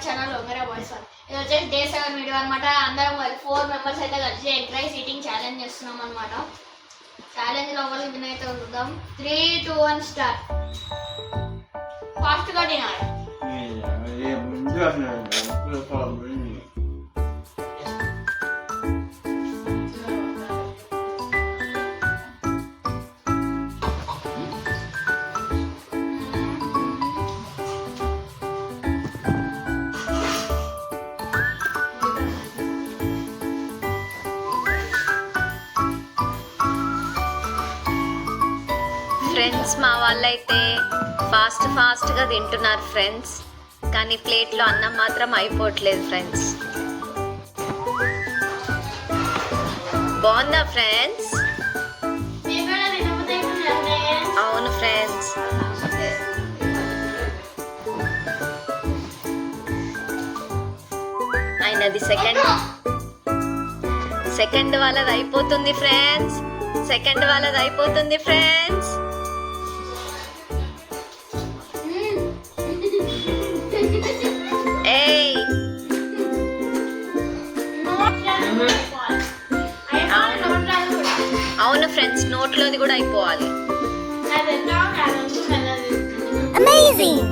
Channel ఒంగరా voice one. ఇది వచ్చేసి day 7 video అనమాట. అందరం 4 మెంబర్స్ అయితే కలిసి ఎగ్ రైస్ ఈటింగ్ ఛాలెంజ్ చేస్తున్నాం అనమాట. ఛాలెంజ్ లో ఒకరికి విన్ అయితే చూద్దాం. 3, 2, 1 స్టార్ట్. ఫాస్ట్ గా తినాలి. ఫ్రెండ్స్ మా వాళ్ళైతే ఫాస్ట్గా తింటున్నారు ఫ్రెండ్స్, కానీ ప్లేట్లో అన్నం మాత్రం అయిపోవట్లేదు ఫ్రెండ్స్. బాగుందా ఫ్రెండ్స్? అవును ఫ్రెండ్స్. అయినది సెకండ్ వాళ్ళది అయిపోతుంది ఫ్రెండ్స్. ఏయ్ అవును ఫ్రెండ్స్, నోట్లోది కూడా అయిపోవాలి. అమేజింగ్.